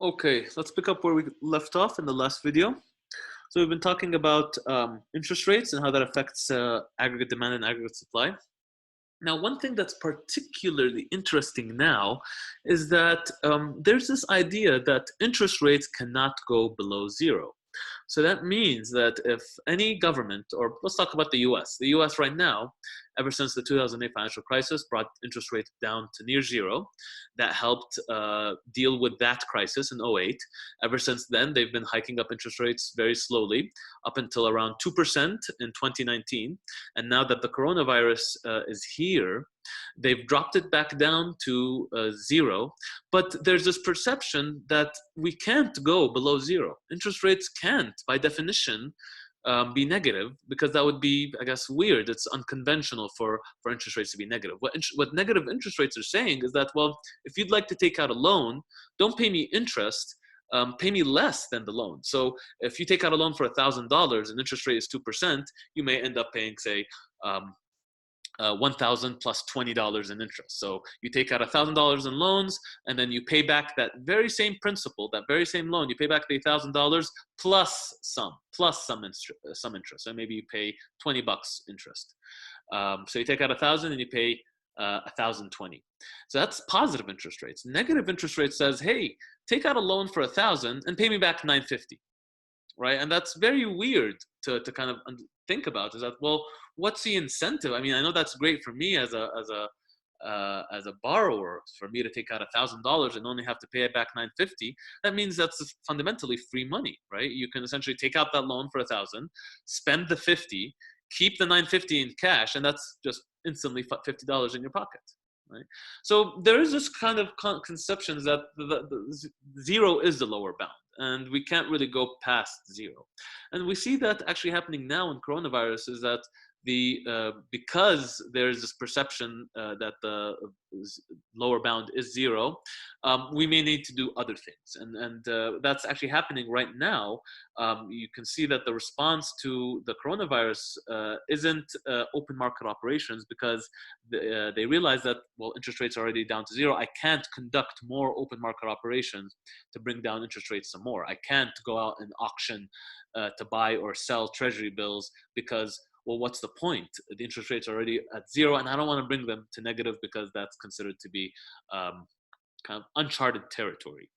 Okay, let's pick up where we left off in the last video. So we've been talking about interest rates and how that affects aggregate demand and aggregate supply. Now, one thing that's particularly interesting now is that there's this idea that interest rates cannot go below zero. So that means that if any government, or let's talk about the US right now, ever since the 2008 financial crisis, brought interest rates down to near zero. That helped deal with that crisis in '08. Ever since then, they've been hiking up interest rates very slowly, up until around 2% in 2019. And now that the coronavirus is here, they've dropped it back down to zero. But there's this perception that we can't go below zero. Interest rates can't, by definition, be negative, because that would be, I guess, weird. It's unconventional for interest rates to be negative. What negative interest rates are saying is that, well, if you'd like to take out a loan, don't pay me interest, pay me less than the loan. So if you take out a loan for $1,000 and interest rate is 2%, you may end up paying, say, 1,000 plus $20 in interest. So you take out $1,000 in loans, and then you pay back that very same principal, that very same loan. You pay back the $1,000 plus some interest. So maybe you pay $20 interest. So you take out 1,000 and you pay 1,020. So that's positive interest rates. Negative interest rate says, hey, take out a loan for 1,000 and pay me back 950. Right? And that's very weird to kind of think about, is that, well, what's the incentive? I mean, I know that's great for me as a borrower, for me to take out $1,000 and only have to pay it back 950. That means that's fundamentally free money, right? You can essentially take out that loan for 1,000, spend the 50, keep the 950 in cash, and that's just instantly $50 in your pocket. Right? So there is this kind of conception that the zero is the lower bound, and we can't really go past zero. And we see that actually happening now in coronavirus, is that because there's this perception that the lower bound is zero, we may need to do other things, and that's actually happening right now. You can see that the response to the coronavirus isn't open market operations, because they realize that, well, interest rates are already down to zero. I can't conduct more open market operations to bring down interest rates some more. I can't go out and auction to buy or sell treasury bills, because, well, what's the point? The interest rates are already at zero, and I don't want to bring them to negative, because that's considered to be kind of uncharted territory.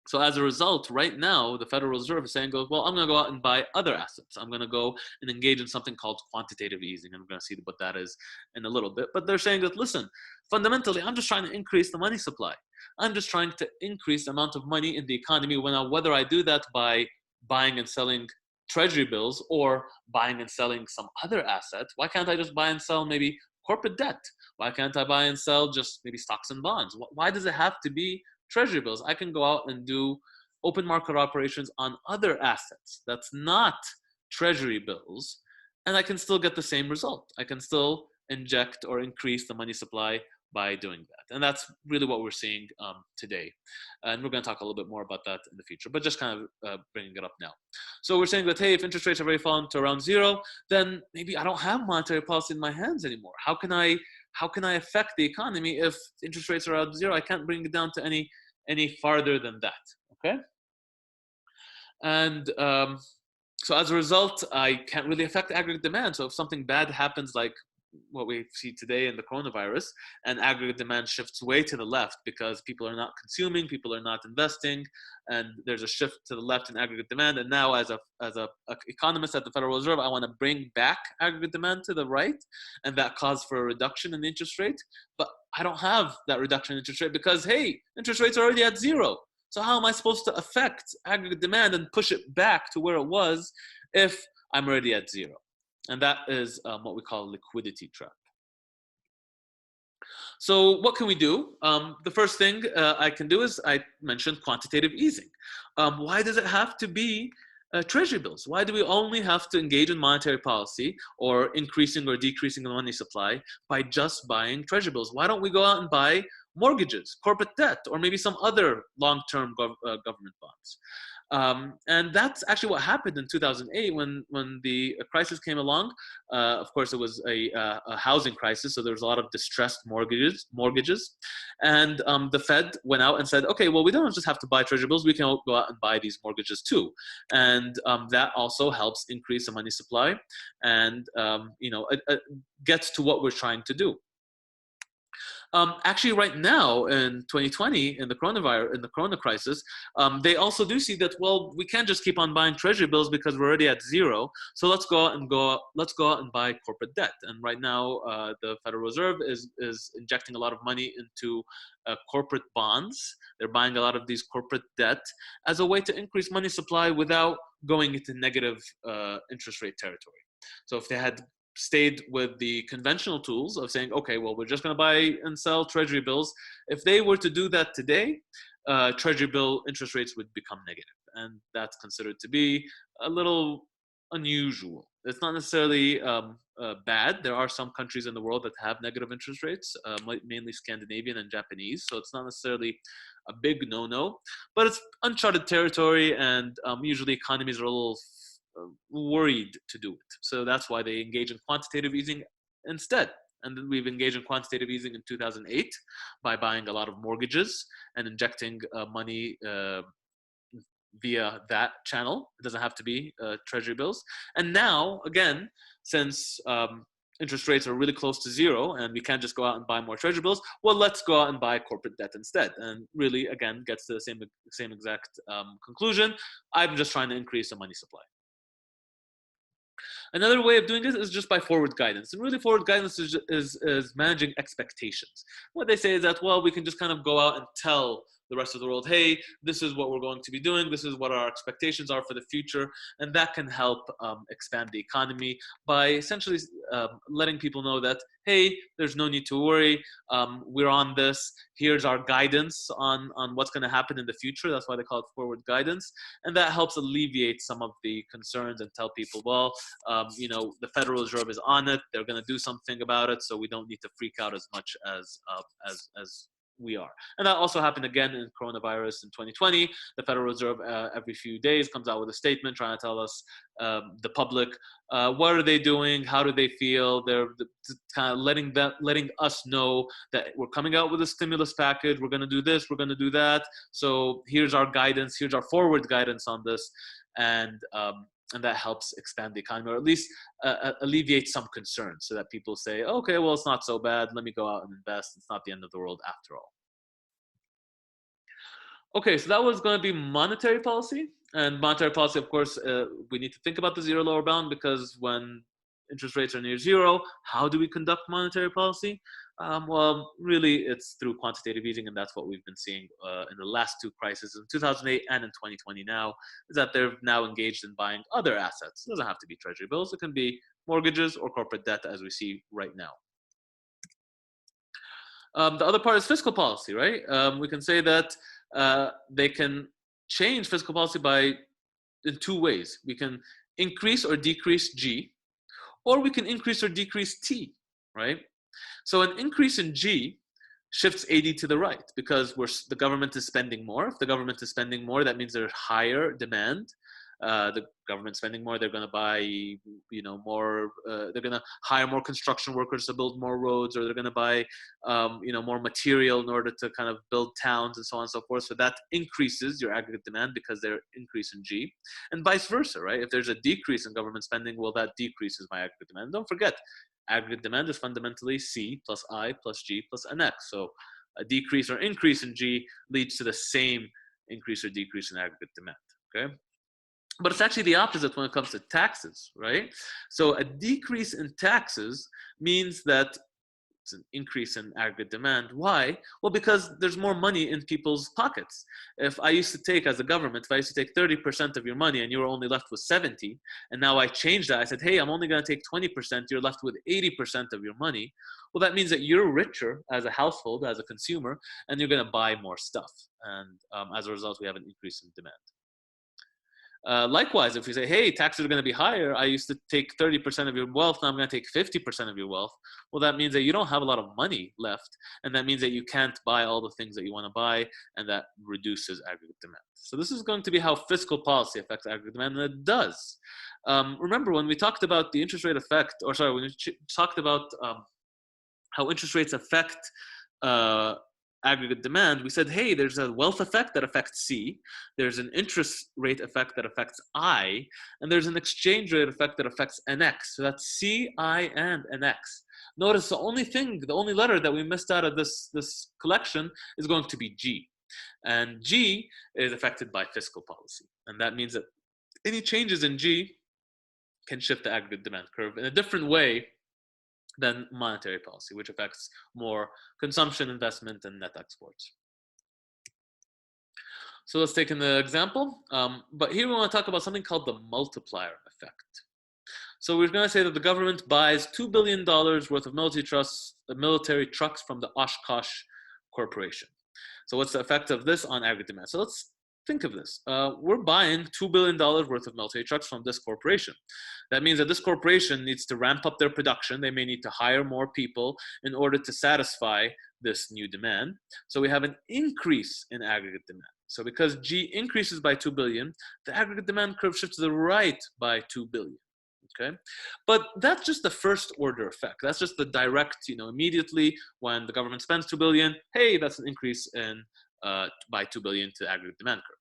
So as a result, right now, the Federal Reserve is saying, well, I'm going to go out and buy other assets. I'm going to go and engage in something called quantitative easing. And we're going to see what that is in a little bit. But they're saying that, listen, fundamentally, I'm just trying to increase the money supply. I'm just trying to increase the amount of money in the economy. Whether I do that by buying and selling treasury bills or buying and selling some other asset, why can't I just buy and sell maybe corporate debt? Why can't I buy and sell just maybe stocks and bonds? Why does it have to be treasury bills? I can go out and do open market operations on other assets that's not treasury bills, and I can still get the same result. I can still inject or increase the money supply by doing that. And that's really what we're seeing today. And we're going to talk a little bit more about that in the future, but just kind of bringing it up now. So we're saying that, hey, if interest rates have already fallen to around zero, then maybe I don't have monetary policy in my hands anymore. How can I affect the economy if interest rates are at zero? I can't bring it down to any farther than that, okay? And so as a result, I can't really affect aggregate demand. So if something bad happens, like what we see today in the coronavirus, and aggregate demand shifts way to the left because people are not consuming, people are not investing, and there's a shift to the left in aggregate demand. And now, as a economist at the Federal Reserve, I want to bring back aggregate demand to the right, and that caused for a reduction in the interest rate. But I don't have that reduction in interest rate because, hey, interest rates are already at zero. So how am I supposed to affect aggregate demand and push it back to where it was if I'm already at zero? And that is what we call a liquidity trap. So what can we do? The first thing I can do is, I mentioned quantitative easing. Why does it have to be treasury bills? Why do we only have to engage in monetary policy or increasing or decreasing the money supply by just buying treasury bills? Why don't we go out and buy mortgages, corporate debt, or maybe some other long-term government bonds. And that's actually what happened in 2008 when the crisis came along. Of course, it was a housing crisis, so there was a lot of distressed mortgages, and the Fed went out and said, okay, well, we don't just have to buy treasury bills; we can go out and buy these mortgages too, and that also helps increase the money supply, and gets to what we're trying to do. Actually, right now in 2020, in the corona crisis, they also do see that, well, we can't just keep on buying treasury bills because we're already at zero. So let's go out and buy corporate debt. And right now, the Federal Reserve is injecting a lot of money into corporate bonds. They're buying a lot of these corporate debt as a way to increase money supply without going into negative interest rate territory. So if they had stayed with the conventional tools of saying, okay, well, we're just going to buy and sell treasury bills, if they were to do that today, treasury bill interest rates would become negative. And that's considered to be a little unusual. It's not necessarily bad. There are some countries in the world that have negative interest rates, mainly Scandinavian and Japanese. So it's not necessarily a big no-no, but it's uncharted territory, and usually economies are a little worried to do it. So that's why they engage in quantitative easing instead. And then we've engaged in quantitative easing in 2008 by buying a lot of mortgages and injecting money via that channel. It doesn't have to be treasury bills. And now, again, since interest rates are really close to zero and we can't just go out and buy more treasury bills, well, let's go out and buy corporate debt instead. And really, again, gets to the same exact conclusion. I'm just trying to increase the money supply. Another way of doing this is just by forward guidance. And really, forward guidance is managing expectations. What they say is that, well, we can just kind of go out and tell the rest of the world, hey, this is what we're going to be doing. This is what our expectations are for the future. And that can help expand the economy by essentially letting people know that, hey, there's no need to worry. We're on this. Here's our guidance on what's going to happen in the future. That's why they call it forward guidance. And that helps alleviate some of the concerns and tell people, well, the Federal Reserve is on it. They're going to do something about it. So we don't need to freak out as much as we are. And that also happened again in coronavirus in 2020. The Federal Reserve every few days comes out with a statement trying to tell us, the public, what are they doing? How do they feel? They're kind of letting us know that we're coming out with a stimulus package. We're going to do this. We're going to do that. So here's our guidance. Here's our forward guidance on this. And that helps expand the economy, or at least alleviate some concerns, so that people say, okay, well, it's not so bad. Let me go out and invest. It's not the end of the world after all. Okay, so that was going to be monetary policy. And monetary policy, of course, we need to think about the zero lower bound, because when interest rates are near zero, how do we conduct monetary policy? Well, really, it's through quantitative easing, and that's what we've been seeing in the last two crises, in 2008 and in 2020 now, is that they're now engaged in buying other assets. It doesn't have to be treasury bills. It can be mortgages or corporate debt, as we see right now. The other part is fiscal policy, right? We can say that they can change fiscal policy in two ways. We can increase or decrease G, or we can increase or decrease T, right? So an increase in G shifts AD to the right, because the government is spending more. If the government is spending more, that means there's higher demand. The government spending more, they're going to buy, more. They're going to hire more construction workers to build more roads, or they're going to buy, more material in order to kind of build towns and so on and so forth. So that increases your aggregate demand because they're increase in G, and vice versa, right? If there's a decrease in government spending, well, that decreases my aggregate demand. Don't forget, aggregate demand is fundamentally C plus I plus G plus NX. So a decrease or increase in G leads to the same increase or decrease in aggregate demand, okay? But it's actually the opposite when it comes to taxes, right? So a decrease in taxes means that it's an increase in aggregate demand. Why? Well, because there's more money in people's pockets. If I used to take, as a government, if I used to take 30% of your money and you were only left with 70, and now I changed that, I said, hey, I'm only going to take 20%, you're left with 80% of your money. Well, that means that you're richer as a household, as a consumer, and you're going to buy more stuff. And as a result, we have an increase in demand. Likewise, if we say, hey, taxes are going to be higher, I used to take 30% of your wealth, now I'm going to take 50% of your wealth. Well, that means that you don't have a lot of money left, and that means that you can't buy all the things that you want to buy, and that reduces aggregate demand. So this is going to be how fiscal policy affects aggregate demand, and it does. Remember, when we talked about the interest rate effect, or sorry, when we talked about how interest rates affect aggregate demand, we said, hey, there's a wealth effect that affects C, there's an interest rate effect that affects I, and there's an exchange rate effect that affects NX. So that's C, I, and NX. Notice the only letter that we missed out of this collection is going to be G. And G is affected by fiscal policy. And that means that any changes in G can shift the aggregate demand curve in a different way than monetary policy, which affects more consumption, investment, and net exports. So let's take an example. But here we want to talk about something called the multiplier effect. So we're going to say that the government buys $2 billion worth of military trucks from the Oshkosh Corporation. So what's the effect of this on aggregate demand? So let's think of this. We're buying $2 billion worth of military trucks from this corporation. That means that this corporation needs to ramp up their production. They may need to hire more people in order to satisfy this new demand. So we have an increase in aggregate demand. So because G increases by 2 billion, the aggregate demand curve shifts to the right by 2 billion. Okay, but that's just the first order effect. That's just the direct, immediately when the government spends 2 billion, hey, that's an increase in by 2 billion to aggregate demand curve.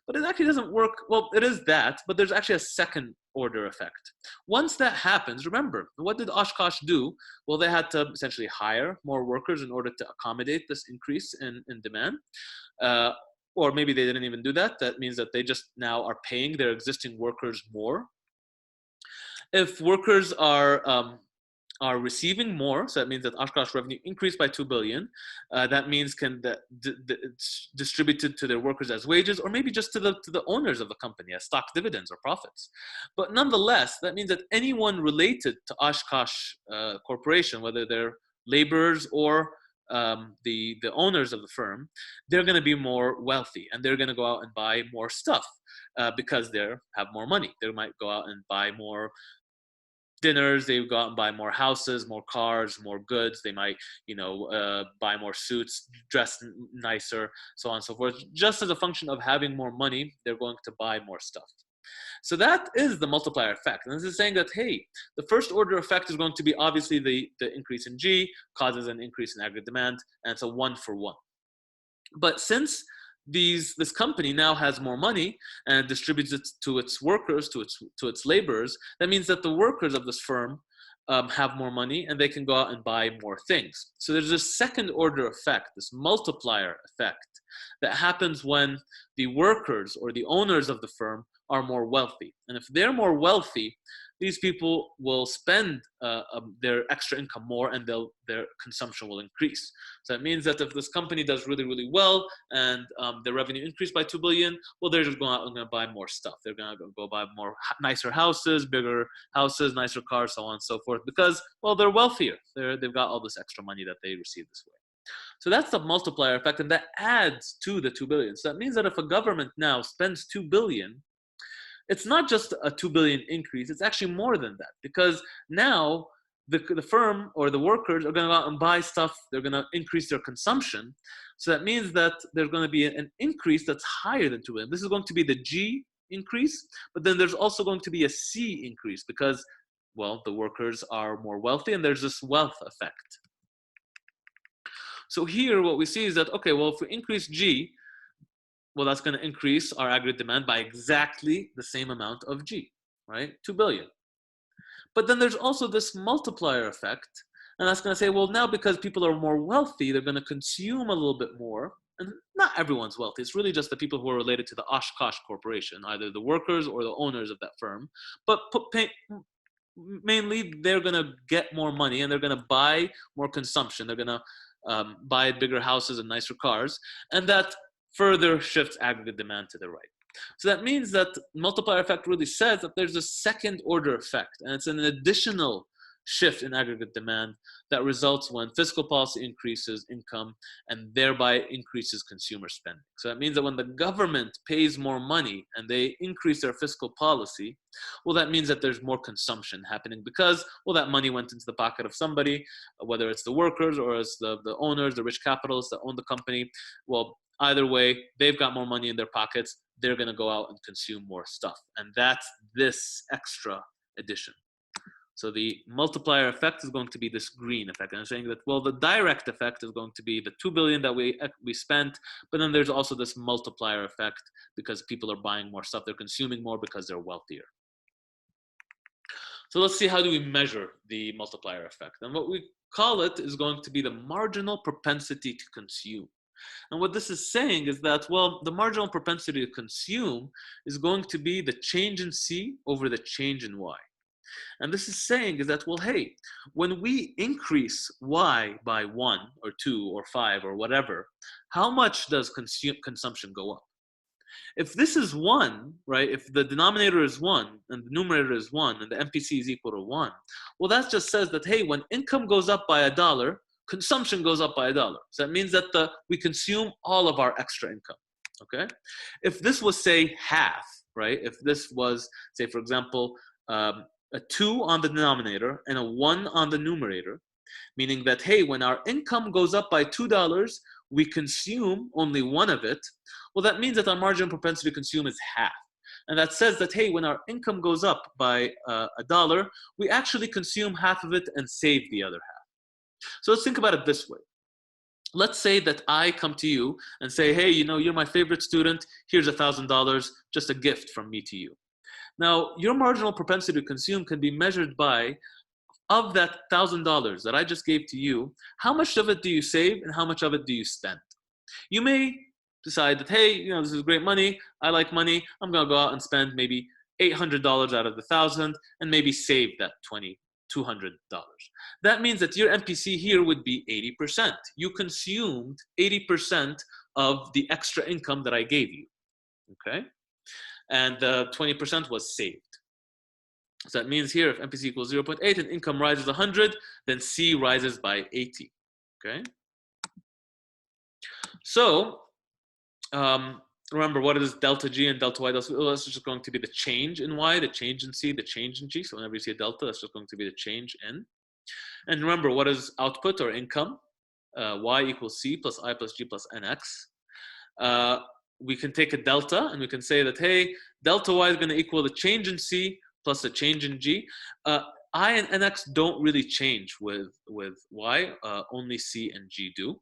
But it actually doesn't work. Well, it is that, but there's actually a second order effect. Once that happens, remember, what did Oshkosh do? Well, they had to essentially hire more workers in order to accommodate this increase in demand. Or maybe they didn't even do that. That means that they just now are paying their existing workers more. If workers are receiving more, so that means that Oshkosh revenue increased by 2 billion. That means it's distributed to their workers as wages, or maybe just to the owners of the company as stock dividends or profits. But nonetheless, that means that anyone related to Oshkosh Corporation, whether they're laborers or the owners of the firm, they're going to be more wealthy, and they're going to go out and buy more stuff because they have more money. They might go out and buy more dinners, they go out and buy more houses, more cars, more goods. They might, buy more suits, dress nicer, so on and so forth. Just as a function of having more money, they're going to buy more stuff. So that is the multiplier effect. And this is saying that, hey, the first order effect is going to be obviously the increase in G causes an increase in aggregate demand, and it's a 1-for-1. But since this company now has more money and distributes it to its workers, to its laborers, that means that the workers of this firm have more money and they can go out and buy more things. So there's this second order effect, this multiplier effect that happens when the workers or the owners of the firm are more wealthy. And if they're more wealthy, these people will spend their extra income more, and their consumption will increase. So that means that if this company does really, really well and their revenue increased by 2 billion, well, they're just going out and going to buy more stuff. They're going to go buy more nicer houses, bigger houses, nicer cars, so on and so forth, because, well, they're wealthier. They've got all this extra money that they receive this way. So that's the multiplier effect, and that adds to the 2 billion. So that means that if a government now spends 2 billion, it's not just a 2 billion increase, it's actually more than that, because now the firm or the workers are going to go out and buy stuff, they're going to increase their consumption. So that means that there's going to be an increase that's higher than 2 billion. This is going to be the G increase, but then there's also going to be a C increase because, well, the workers are more wealthy and there's this wealth effect. So here what we see is that, okay, well, if we increase G, well, that's going to increase our aggregate demand by exactly the same amount of G, right? 2 billion. But then there's also this multiplier effect, and that's going to say, well, now because people are more wealthy, they're going to consume a little bit more. And not everyone's wealthy. It's really just the people who are related to the Oshkosh Corporation, either the workers or the owners of that firm. But mainly, they're going to get more money, and they're going to buy more consumption. They're going to buy bigger houses and nicer cars. And that further shifts aggregate demand to the right. So that means that multiplier effect really says that there's a second order effect, and it's an additional shift in aggregate demand that results when fiscal policy increases income and thereby increases consumer spending. So that means that when the government pays more money and they increase their fiscal policy, well, that means that there's more consumption happening because, well, that money went into the pocket of somebody, whether it's the workers or it's the owners, the rich capitalists that own the company. Well, either way, they've got more money in their pockets. They're going to go out and consume more stuff. And that's this extra addition. So the multiplier effect is going to be this green effect. And I'm saying that, well, the direct effect is going to be the $2 billion that we spent, but then there's also this multiplier effect because people are buying more stuff. They're consuming more because they're wealthier. So let's see, how do we measure the multiplier effect? And what we call it is going to be the marginal propensity to consume. And what this is saying is that, well, the marginal propensity to consume is going to be the change in C over the change in Y. And this is saying is that, well, hey, when we increase Y by 1 or 2 or 5 or whatever, how much does consumption go up? If this is 1, right, if the denominator is 1 and the numerator is 1 and the MPC is equal to 1, well, that just says that, hey, when income goes up by $1, consumption goes up by $1. So that means that we consume all of our extra income, okay? If this was, say, half, right, if this was, say, for example, a 2 on the denominator and a 1 on the numerator, meaning that, hey, when our income goes up by $2, we consume only 1 of it, well, that means that our marginal propensity to consume is half. And that says that, hey, when our income goes up by $1, we actually consume half of it and save the other half. So let's think about it this way. Let's say that I come to you and say, hey, you know, you're my favorite student. Here's $1,000, just a gift from me to you. Now, your marginal propensity to consume can be measured by, of that $1,000 that I just gave to you, how much of it do you save and how much of it do you spend? You may decide that, hey, you know, this is great money. I like money. I'm going to go out and spend maybe $800 out of the 1,000 and maybe save that $200. That means that your MPC here would be 80%. You consumed 80% of the extra income that I gave you, okay? And 20% was saved. So that means here, if MPC equals 0.8 and income rises 100, then C rises by 80, okay? So remember, what is delta G and delta Y? That's just going to be the change in Y, the change in C, the change in G. So whenever you see a delta, that's just going to be the change in. And remember, what is output or income? Y equals C plus I plus G plus NX. We can take a delta and we can say that, hey, delta Y is going to equal the change in C plus the change in G. I and NX don't really change with Y, only C and G do.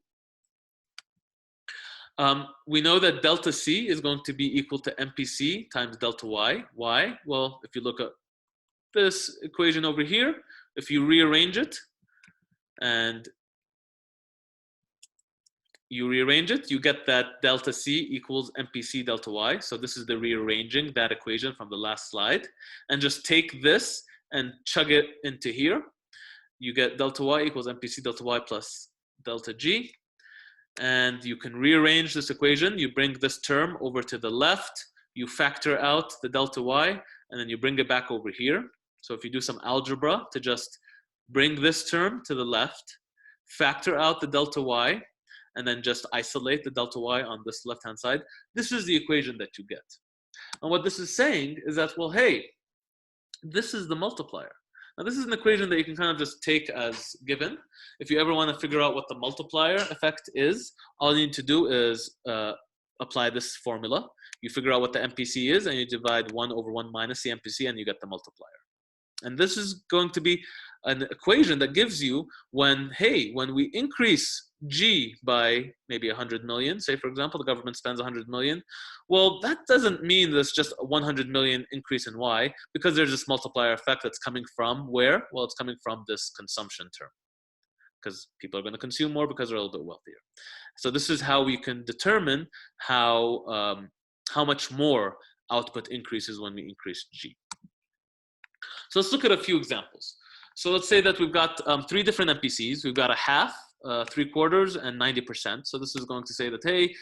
We know that delta C is going to be equal to MPC times delta Y. Why? Well, if you look at this equation over here, if you rearrange it and you get that delta C equals MPC delta Y. So this is the rearranging that equation from the last slide. And just take this and chug it into here. You get delta Y equals MPC delta Y plus delta G. And you can rearrange this equation. You bring this term over to the left. You factor out the delta Y, and then you bring it back over here. So if you do some algebra to just bring this term to the left, factor out the delta Y, and then just isolate the delta Y on this left-hand side, this is the equation that you get. And what this is saying is that, well, hey, this is the multiplier. Now, this is an equation that you can kind of just take as given. If you ever want to figure out what the multiplier effect is, all you need to do is apply this formula. You figure out what the MPC is, and you divide 1 over 1 minus the MPC, and you get the multiplier. And this is going to be an equation that gives you when we increase G by maybe 100 million, say for example, the government spends 100 million. Well, that doesn't mean there's just a 100 million increase in Y, because there's this multiplier effect that's coming from where? Well, it's coming from this consumption term, because people are going to consume more because they're a little bit wealthier. So this is how we can determine how much more output increases when we increase G. So let's look at a few examples. So let's say that we've got 3 different MPCs. We've got a half, 3/4, and 90%. So this is going to say that, hey,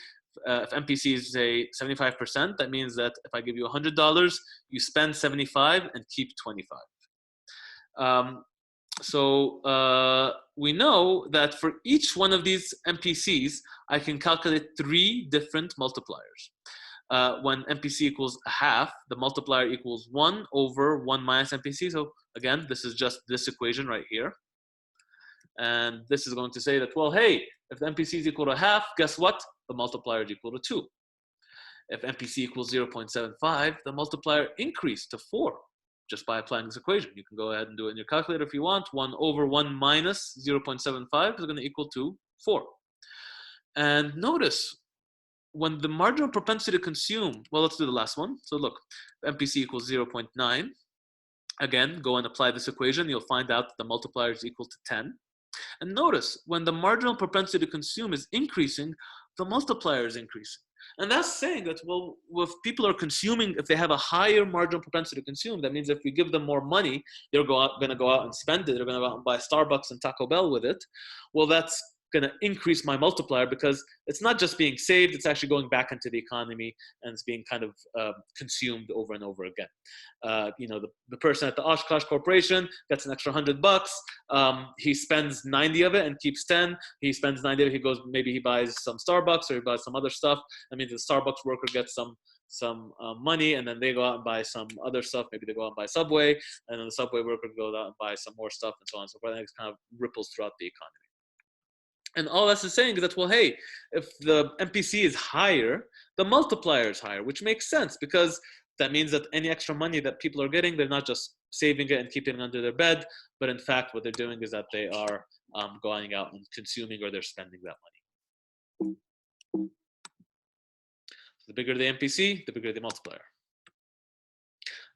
if MPC is, say, 75%, that means that if I give you $100, you spend 75 and keep 25. So we know that for each one of these MPCs, I can calculate 3 different multipliers. When MPC equals a half, the multiplier equals 1 over 1 minus MPC. So again, this is just this equation right here. And this is going to say that, well, hey, if the MPC is equal to half, guess what? The multiplier is equal to 2. If MPC equals 0.75, the multiplier increased to 4 just by applying this equation. You can go ahead and do it in your calculator if you want. 1 over 1 minus 0.75 is going to equal to 4. And notice, when the marginal propensity to consume, well, let's do the last one. So look, MPC equals 0.9. Again, go and apply this equation. You'll find out that the multiplier is equal to 10. And notice, when the marginal propensity to consume is increasing, the multiplier is increasing. And that's saying that, well, if people are consuming, if they have a higher marginal propensity to consume, that means if we give them more money, they're going to go out and spend it. They're going to go out and buy Starbucks and Taco Bell with it. Well, that's going to increase my multiplier because it's not just being saved, it's actually going back into the economy and it's being kind of consumed over and over again. The person at the Oshkosh Corporation gets an extra $100. He spends 90 of it and keeps 10. He spends 90 of it. He goes, maybe he buys some Starbucks or he buys some other stuff. I mean, the Starbucks worker gets some money, and then they go out and buy some other stuff. Maybe they go out and buy Subway, and then the Subway worker goes out and buys some more stuff, and so on and so forth. And it kind of ripples throughout the economy. And all that's saying is that, well, hey, if the MPC is higher, the multiplier is higher, which makes sense because that means that any extra money that people are getting, they're not just saving it and keeping it under their bed, but in fact, what they're doing is that they are going out and consuming, or they're spending that money. So the bigger the MPC, the bigger the multiplier.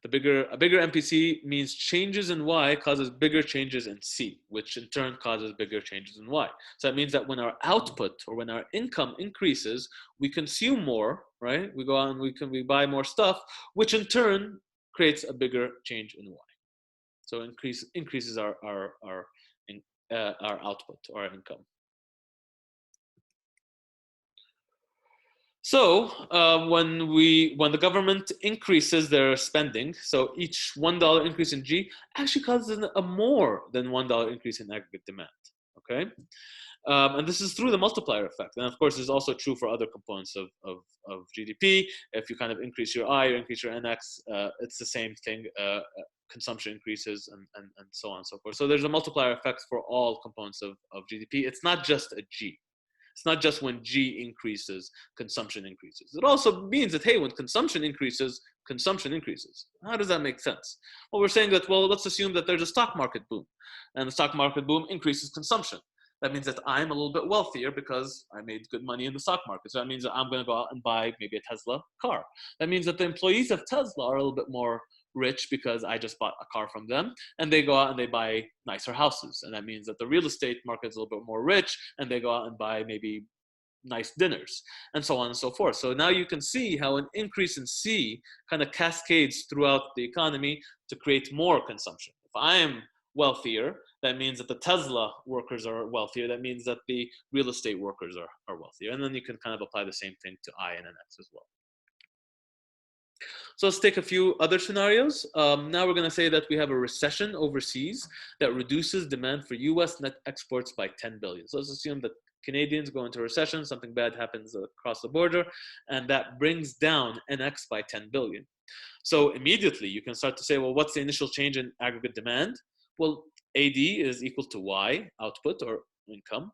A bigger MPC means changes in Y causes bigger changes in C, which in turn causes bigger changes in Y. So that means that when our output or when our income increases, we consume more, right? We go out and we buy more stuff, which in turn creates a bigger change in Y. So increases our output or our income. So when the government increases their spending, so each $1 increase in G actually causes a more than $1 increase in aggregate demand. Okay, and this is through the multiplier effect. And of course, this is also true for other components of GDP. If you kind of increase your I or increase your NX, it's the same thing. Consumption increases and so on and so forth. So there's a multiplier effect for all components of GDP. It's not just a G. It's not just when G increases, consumption increases. It also means that, hey, when consumption increases, consumption increases. How does that make sense? Well, we're saying that, well, let's assume that there's a stock market boom, and the stock market boom increases consumption. That means that I'm a little bit wealthier because I made good money in the stock market. So that means that I'm going to go out and buy maybe a Tesla car. That means that the employees of Tesla are a little bit more rich because I just bought a car from them, and they go out and they buy nicer houses. And that means that the real estate market is a little bit more rich, and they go out and buy maybe nice dinners, and so on and so forth. So now you can see how an increase in C kind of cascades throughout the economy to create more consumption. If I am wealthier, that means that the Tesla workers are wealthier. That means that the real estate workers are wealthier. And then you can kind of apply the same thing to I and NX as well. So let's take a few other scenarios. Now we're going to say that we have a recession overseas that reduces demand for US net exports by 10 billion. So let's assume that Canadians go into recession, something bad happens across the border, and that brings down NX by 10 billion. So immediately you can start to say, well, what's the initial change in aggregate demand? Well, AD is equal to Y, output or income,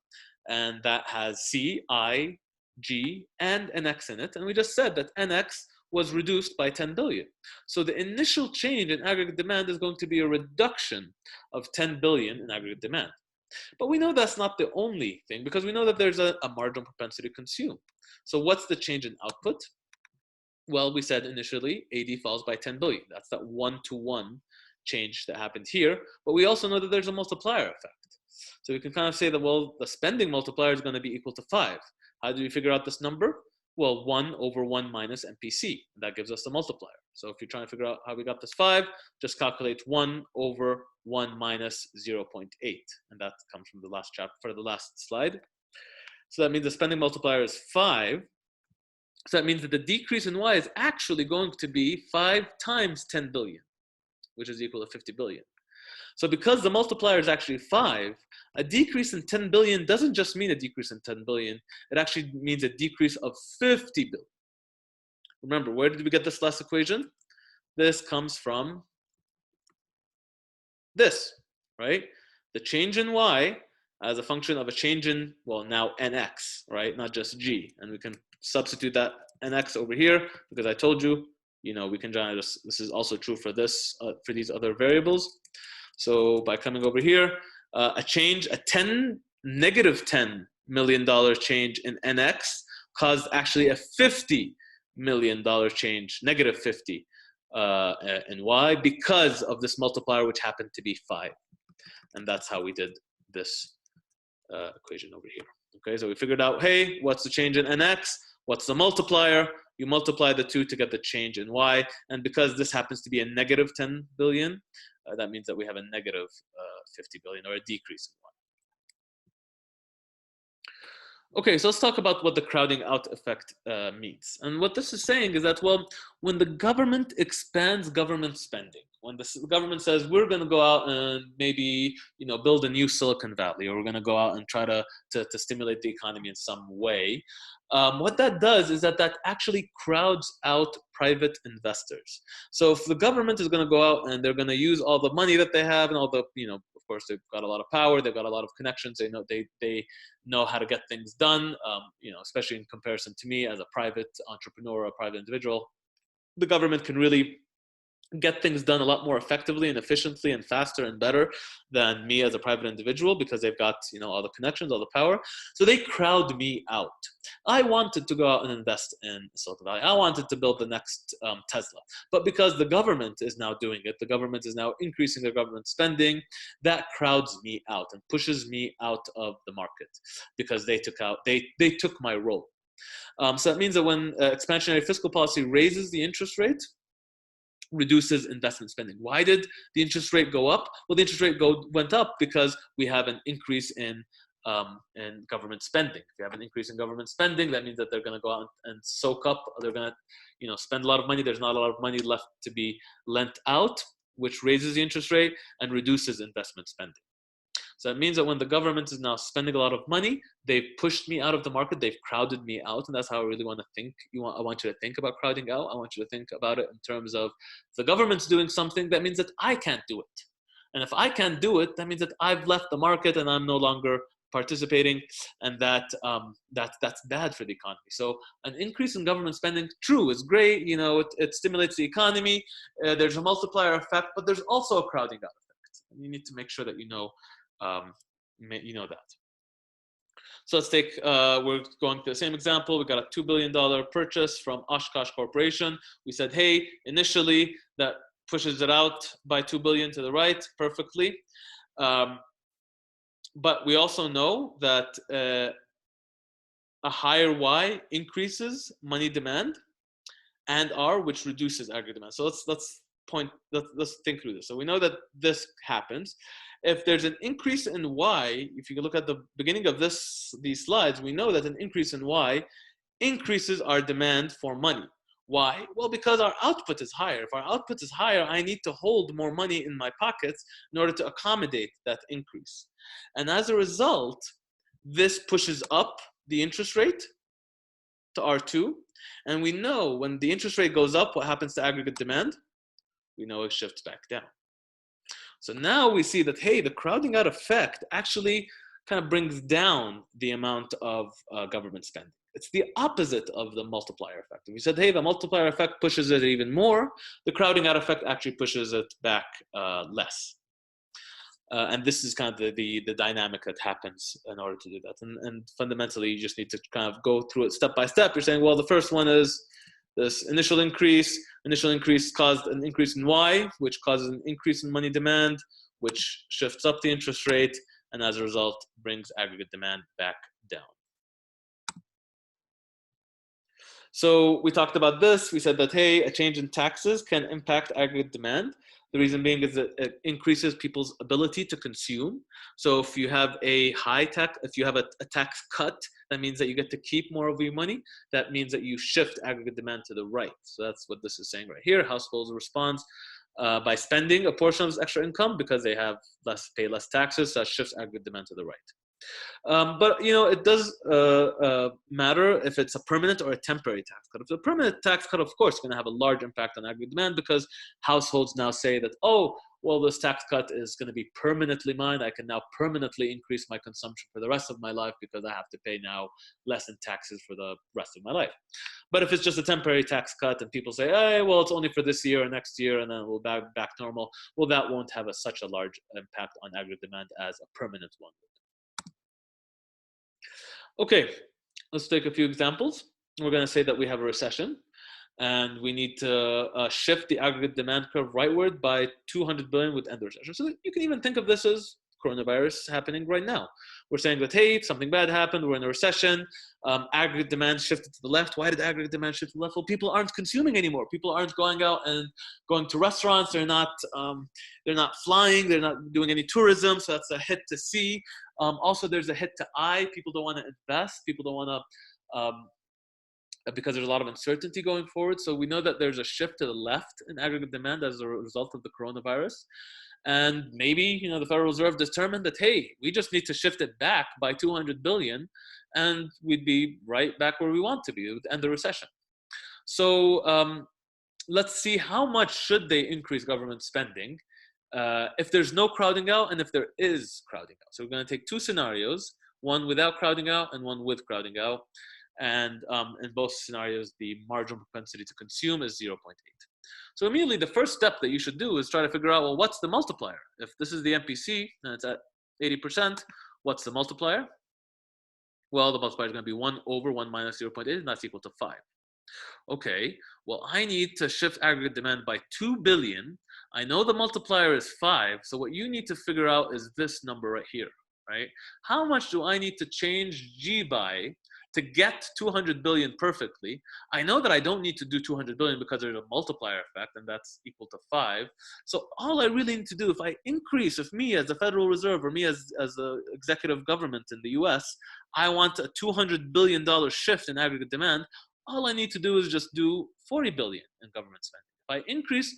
and that has C, I, G, and NX in it. And we just said that NX was reduced by 10 billion. So the initial change in aggregate demand is going to be a reduction of 10 billion in aggregate demand. But we know that's not the only thing, because we know that there's a marginal propensity to consume. So what's the change in output? Well, we said initially AD falls by 10 billion. That's that one-to-one change that happened here. But we also know that there's a multiplier effect. So we can kind of say that, well, the spending multiplier is going to be equal to 5. How do we figure out this number? Well, 1 over 1 minus MPC. That gives us the multiplier. So if you're trying to figure out how we got this 5, just calculate 1 over 1 minus 0.8. And that comes from the last chapter, for the last slide. So that means the spending multiplier is 5. So that means that the decrease in Y is actually going to be 5 times 10 billion, which is equal to 50 billion. So because the multiplier is actually 5, a decrease in 10 billion doesn't just mean a decrease in 10 billion. It actually means a decrease of 50 billion. Remember, where did we get this last equation? This comes from this, right? The change in y as a function of a change in, well, now nx, right? Not just g. And we can substitute that nx over here because I told you, we can generate this is also true for this, for these other variables. So by coming over here, a negative $10 million change in nx caused actually a $50 million change, negative 50 in y, because of this multiplier, which happened to be 5. And that's how we did this equation over here. Okay, so we figured out, hey, what's the change in nx? What's the multiplier? You multiply the two to get the change in y. And because this happens to be a negative 10 billion, that means that we have a negative 50 billion, or a decrease in y. Okay, so let's talk about what the crowding out effect means. And what this is saying is that, well, when the government expands government spending, when the government says we're going to go out and maybe build a new Silicon Valley, or we're going to go out and try to stimulate the economy in some way, what that does is that actually crowds out private investors. So if the government is going to go out and they're going to use all the money that they have and all the, of course, they've got a lot of power, they've got a lot of connections, they know how to get things done, especially in comparison to me as a private entrepreneur, a private individual. The government can really get things done a lot more effectively and efficiently and faster and better than me as a private individual, because they've got all the connections, all the power. So they crowd me out. I wanted to go out and invest in Silicon Valley. I wanted to build the next Tesla. But because the government is now doing it, the government is now increasing their government spending, that crowds me out and pushes me out of the market, because they took my role. So that means that when expansionary fiscal policy raises the interest rate, reduces investment spending. Why did the interest rate go up? Well, the interest rate went up because we have an increase in government spending. If you have an increase in government spending, that means that they're going to go out and soak up. They're going to, spend a lot of money. There's not a lot of money left to be lent out, which raises the interest rate and reduces investment spending. So it means that when the government is now spending a lot of money, they've pushed me out of the market, they've crowded me out, and that's how I really want to think. I want you to think about crowding out. I want you to think about it in terms of, if the government's doing something, that means that I can't do it. And if I can't do it, that means that I've left the market and I'm no longer participating, and that's bad for the economy. So an increase in government spending, true, is great. It stimulates the economy. There's a multiplier effect, but there's also a crowding out effect. And you need to make sure that you know that. So let's take, we're going to the same example. We got a $2 billion purchase from Oshkosh Corporation. We said, hey, initially that pushes it out by 2 billion to the right perfectly. But we also know that a higher Y increases money demand, and R, which reduces aggregate demand. So let's think through this. So we know that this happens. If there's an increase in Y, if you look at the beginning of these slides, we know that an increase in Y increases our demand for money. Why? Well, because our output is higher. If our output is higher, I need to hold more money in my pockets in order to accommodate that increase. And as a result, this pushes up the interest rate to R2. And we know when the interest rate goes up, what happens to aggregate demand? We know it shifts back down. So now we see that, hey, the crowding out effect actually kind of brings down the amount of government spending. It's the opposite of the multiplier effect. If we said, hey, the multiplier effect pushes it even more, the crowding out effect actually pushes it back less. And this is kind of the dynamic that happens in order to do that. And fundamentally, you just need to kind of go through it step by step. You're saying, well, the first one is this initial increase. Initial increase caused an increase in Y, which causes an increase in money demand, which shifts up the interest rate, and as a result, brings aggregate demand back down. So we talked about this. We said that, hey, a change in taxes can impact aggregate demand. The reason being is that it increases people's ability to consume. So if you have a if you have a tax cut, that means that you get to keep more of your money. That means that you shift aggregate demand to the right. So that's what this is saying right here. Households responds by spending a portion of this extra income because they have pay less taxes, so that shifts aggregate demand to the right. But it does matter if it's a permanent or a temporary tax cut. If it's a permanent tax cut, of course, it's going to have a large impact on aggregate demand because households now say that, oh, well, this tax cut is going to be permanently mine. I can now permanently increase my consumption for the rest of my life because I have to pay now less in taxes for the rest of my life. But if it's just a temporary tax cut and people say, hey, well, it's only for this year or next year and then we'll back normal, well, that won't have such a large impact on aggregate demand as a permanent one would. Okay, let's take a few examples. We're going to say that we have a recession and we need to shift the aggregate demand curve rightward by 200 billion with end the recession. So you can even think of this as coronavirus happening right now. We're saying that, hey, something bad happened, we're in a recession, aggregate demand shifted to the left. Why did aggregate demand shift to the left? Well, people aren't consuming anymore. People aren't going out and going to restaurants. They're not flying. They're not doing any tourism. So that's a hit to C. Also, there's a hit to I. People don't want to invest. People don't want to because there's a lot of uncertainty going forward. So we know that there's a shift to the left in aggregate demand as a result of the coronavirus. And maybe, the Federal Reserve determined that, hey, we just need to shift it back by 200 billion and we'd be right back where we want to be and the recession. So let's see how much should they increase government spending if there's no crowding out and if there is crowding out. So we're going to take two scenarios, one without crowding out and one with crowding out. And in both scenarios, the marginal propensity to consume is 0.8. So immediately, the first step that you should do is try to figure out, well, what's the multiplier? If this is the MPC and it's at 80%, what's the multiplier? Well, the multiplier is going to be 1 over 1 minus 0.8, and that's equal to 5. Okay, well, I need to shift aggregate demand by 2 billion. I know the multiplier is 5, so what you need to figure out is this number right here, right? How much do I need to change G by to get 200 billion perfectly? I know that I don't need to do 200 billion because there's a multiplier effect and that's equal to 5. So all I really need to do, if me as the Federal Reserve or me as the executive government in the US, I want a $200 billion shift in aggregate demand, all I need to do is just do 40 billion in government spending. If I increase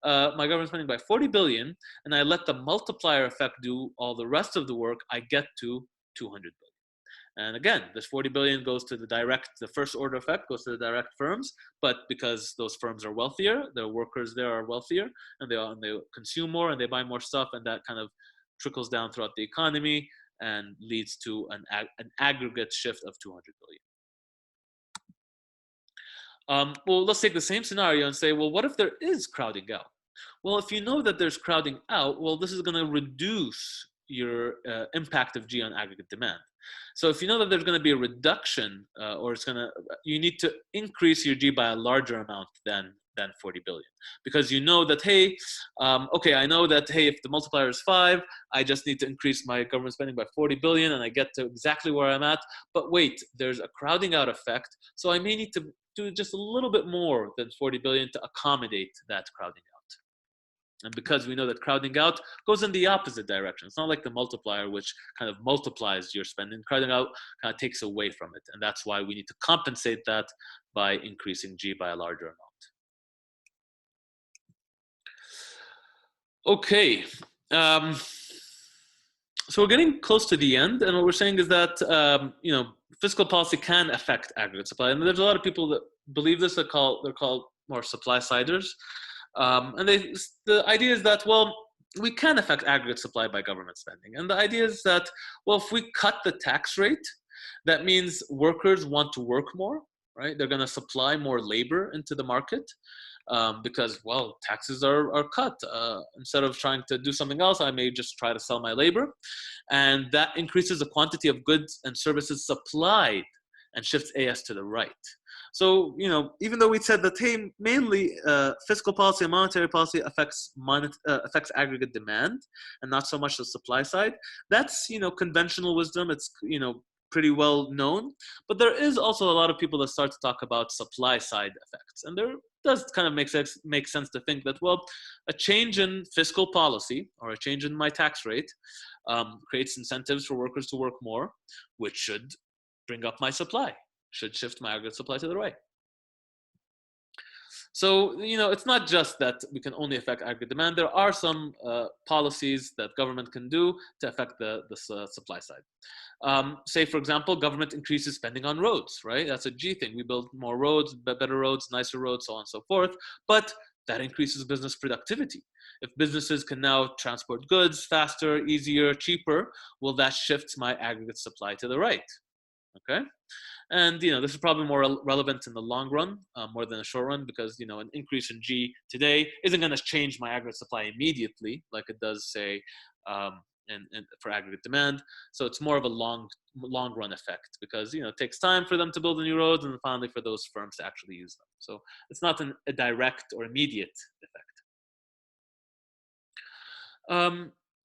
my government spending by 40 billion and I let the multiplier effect do all the rest of the work, I get to 200 billion. And again, this 40 billion goes to the first order effect goes to the direct firms, but because those firms are wealthier, the workers there are wealthier, and they consume more and they buy more stuff, and that kind of trickles down throughout the economy and leads to an aggregate shift of 200 billion. Well, let's take the same scenario and say, well, what if there is crowding out? Well, if you know that there's crowding out, well, this is going to reduce your impact of G on aggregate demand. So if you know that there's going to be a reduction, you need to increase your G by a larger amount than 40 billion, because you know that, hey, I know that, hey, if the multiplier is 5, I just need to increase my government spending by 40 billion and I get to exactly where I'm at. But wait, there's a crowding out effect, so I may need to do just a little bit more than 40 billion to accommodate that crowding out. And because we know that crowding out goes in the opposite direction. It's not like the multiplier, which kind of multiplies your spending. Crowding out kind of takes away from it. And that's why we need to compensate that by increasing G by a larger amount. Okay. So we're getting close to the end. And what we're saying is that, fiscal policy can affect aggregate supply. And there's a lot of people that believe this. They're called more supply-siders. And the idea is that, well, we can affect aggregate supply by government spending. And the idea is that, well, if we cut the tax rate, that means workers want to work more, right? They're going to supply more labor into the market because, well, taxes are cut. Instead of trying to do something else, I may just try to sell my labor. And that increases the quantity of goods and services supplied and shifts AS to the right. So, even though we said that, hey, mainly fiscal policy and monetary policy affects aggregate demand and not so much the supply side, that's, conventional wisdom. It's, pretty well known. But there is also a lot of people that start to talk about supply side effects. And there does kind of make sense to think that, well, a change in fiscal policy or a change in my tax rate creates incentives for workers to work more, which should bring up my supply. Should shift my aggregate supply to the right. So, it's not just that we can only affect aggregate demand. There are some policies that government can do to affect the supply side. Say, for example, government increases spending on roads, right? That's a G thing. We build more roads, better roads, nicer roads, so on and so forth. But that increases business productivity. If businesses can now transport goods faster, easier, cheaper, well, that shifts my aggregate supply to the right. Okay? And this is probably more relevant in the long run, more than the short run, because an increase in G today isn't going to change my aggregate supply immediately, like it does, say, for aggregate demand. So it's more of a long run effect, because it takes time for them to build the new roads, and finally for those firms to actually use them. So it's not a direct or immediate effect.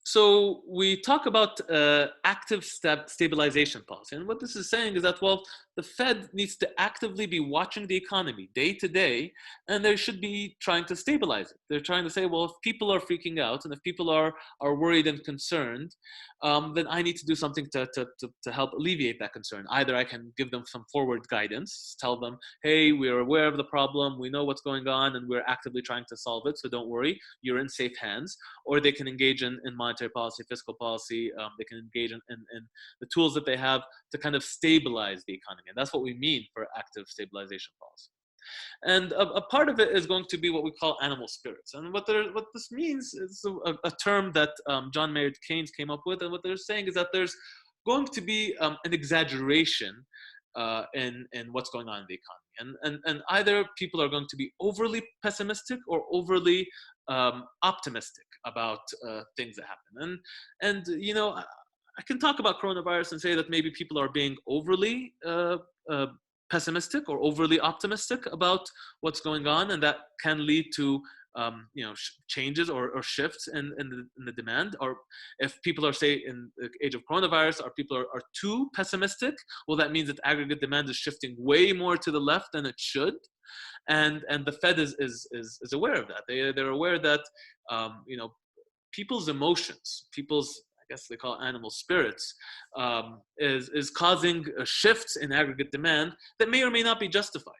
So we talk about active stabilization policy. And what this is saying is that, well, the Fed needs to actively be watching the economy day to day, and they should be trying to stabilize it. They're trying to say, well, if people are freaking out and if people are worried and concerned, then I need to do something to help alleviate that concern. Either I can give them some forward guidance, tell them, hey, we're aware of the problem, we know what's going on, and we're actively trying to solve it, so don't worry, you're in safe hands. Or they can engage in monetary policy, fiscal policy. They can engage in the tools that they have to kind of stabilize the economy. And that's what we mean for active stabilization policy. And a part of it is going to be what we call animal spirits. And what this means is a term that John Maynard Keynes came up with. And what they're saying is that there's going to be an exaggeration in what's going on in the economy. And either people are going to be overly pessimistic or overly optimistic about things that happen. And I can talk about coronavirus and say that maybe people are being overly pessimistic or overly optimistic about what's going on, and that can lead to changes or shifts in the demand. Or if people are, say, in the age of coronavirus, or people are too pessimistic, well, that means that aggregate demand is shifting way more to the left than it should. And the Fed is aware of that. They're aware that people's emotions, I guess they call it animal spirits, is causing shifts in aggregate demand that may or may not be justified.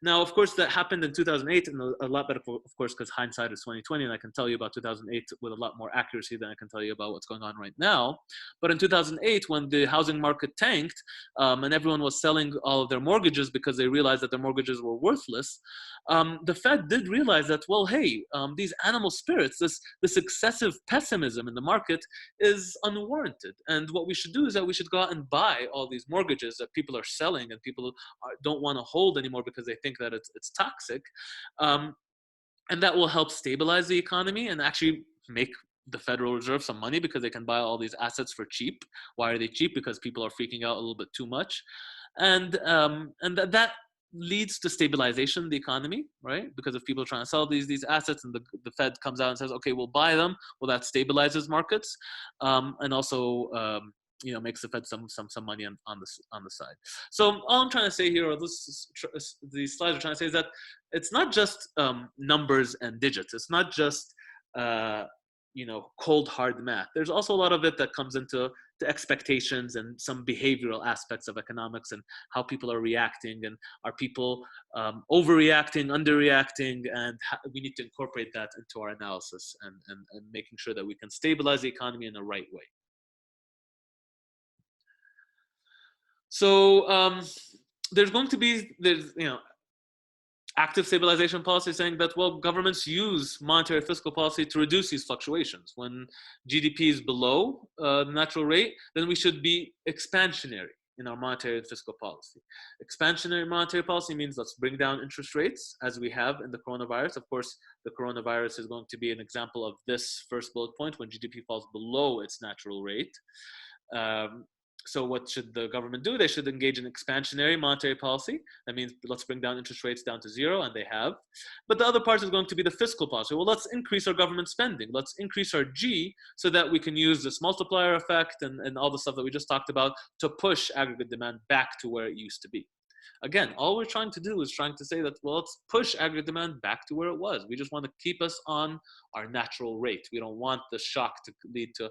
Now, of course, that happened in 2008, and a lot better, of course, because hindsight is 2020, and I can tell you about 2008 with a lot more accuracy than I can tell you about what's going on right now. But in 2008, when the housing market tanked, and everyone was selling all of their mortgages because they realized that their mortgages were worthless, the Fed did realize that, well, hey, these animal spirits, this excessive pessimism in the market is unwarranted. And what we should do is that we should go out and buy all these mortgages that people are selling and people don't want to hold anymore because they think that it's toxic. And that will help stabilize the economy and actually make the Federal Reserve some money, because they can buy all these assets for cheap. Why are they cheap? Because people are freaking out a little bit too much. And that leads to stabilization of the economy, right? Because if people are trying to sell these assets and the Fed comes out and says, okay, we'll buy them, well, that stabilizes markets, and also makes the Fed some money on the side. So all I'm trying to say here, or these slides are trying to say, is that it's not just numbers and digits. It's not just cold hard math. There's also a lot of it that comes into expectations and some behavioral aspects of economics and how people are reacting, and are people overreacting, underreacting, and we need to incorporate that into our analysis and making sure that we can stabilize the economy in the right way. So there's going to be active stabilization policy saying that, well, governments use monetary fiscal policy to reduce these fluctuations. When GDP is below the natural rate, then we should be expansionary in our monetary and fiscal policy. Expansionary monetary policy means let's bring down interest rates, as we have in the coronavirus. Of course, the coronavirus is going to be an example of this first bullet point, when GDP falls below its natural rate. So what should the government do? They should engage in expansionary monetary policy. That means let's bring down interest rates down to zero, and they have. But the other part is going to be the fiscal policy. Well, let's increase our government spending. Let's increase our G so that we can use this multiplier effect and all the stuff that we just talked about to push aggregate demand back to where it used to be. Again, all we're trying to do is trying to say that, well, let's push aggregate demand back to where it was. We just want to keep us on our natural rate. We don't want the shock to lead to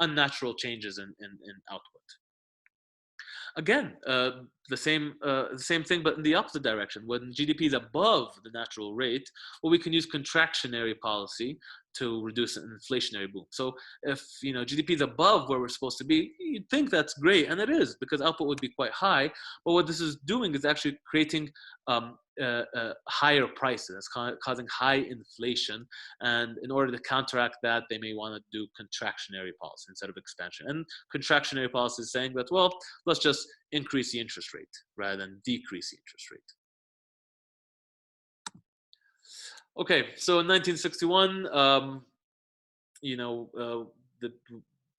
unnatural changes in output. Again, the same thing, but in the opposite direction. When GDP is above the natural rate, well, we can use contractionary policy to reduce an inflationary boom. So if GDP is above where we're supposed to be, you'd think that's great, and it is, because output would be quite high. But what this is doing is actually creating higher prices. It's causing high inflation, and in order to counteract that, they may want to do contractionary policy instead of expansion. And contractionary policy is saying that, well, let's just increase the interest rate rather than decrease the interest rate. Okay, so in 1961, the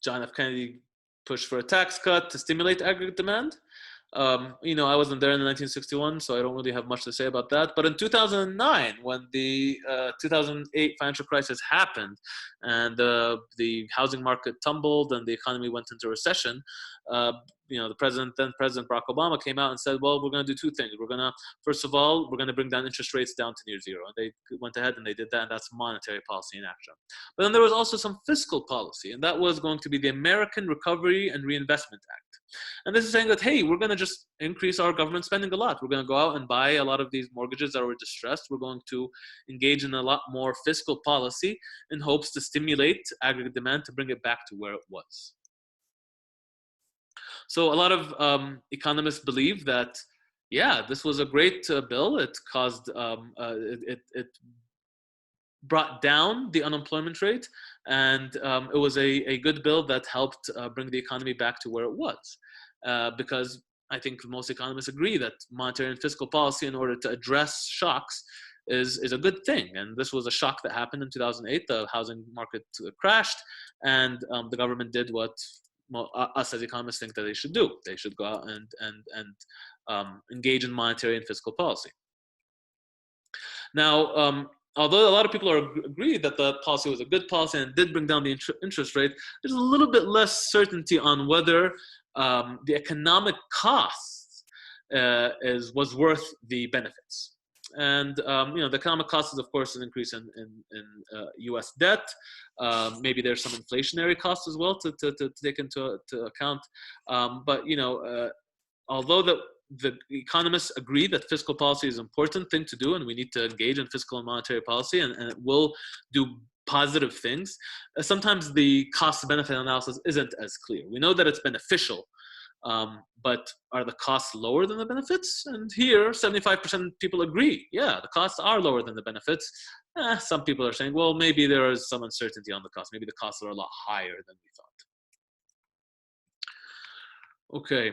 John F. Kennedy pushed for a tax cut to stimulate aggregate demand. I wasn't there in 1961, so I don't really have much to say about that. But in 2009, when the 2008 financial crisis happened and the housing market tumbled and the economy went into recession, the then President Barack Obama came out and said, well, we're going to do two things. First of all, we're going to bring down interest rates down to near zero. And they went ahead and they did that, and that's monetary policy in action. But then there was also some fiscal policy, and that was going to be the American Recovery and Reinvestment Act. And this is saying that, hey, we're going to just increase our government spending a lot. We're going to go out and buy a lot of these mortgages that were distressed. We're going to engage in a lot more fiscal policy in hopes to stimulate aggregate demand to bring it back to where it was. So a lot of economists believe that, yeah, this was a great bill. It caused, it brought down the unemployment rate, and it was a good bill that helped bring the economy back to where it was. Because I think most economists agree that monetary and fiscal policy, in order to address shocks, is a good thing. And this was a shock that happened in 2008. The housing market crashed, and the government did what us as economists think that they should do. They should go out and engage in monetary and fiscal policy. Now, although a lot of people agree that the policy was a good policy and did bring down the interest rate, there's a little bit less certainty on whether the economic cost was worth the benefits. And the economic cost is, of course, an increase in U.S. debt. Maybe there's some inflationary costs as well to take into account. But although the economists agree that fiscal policy is an important thing to do, and we need to engage in fiscal and monetary policy, and it will do positive things, sometimes the cost-benefit analysis isn't as clear. We know that it's beneficial, but are the costs lower than the benefits? And here, 75% of people agree, yeah, the costs are lower than the benefits. Some people are saying, well, maybe there is some uncertainty on the cost. Maybe the costs are a lot higher than we thought. Okay.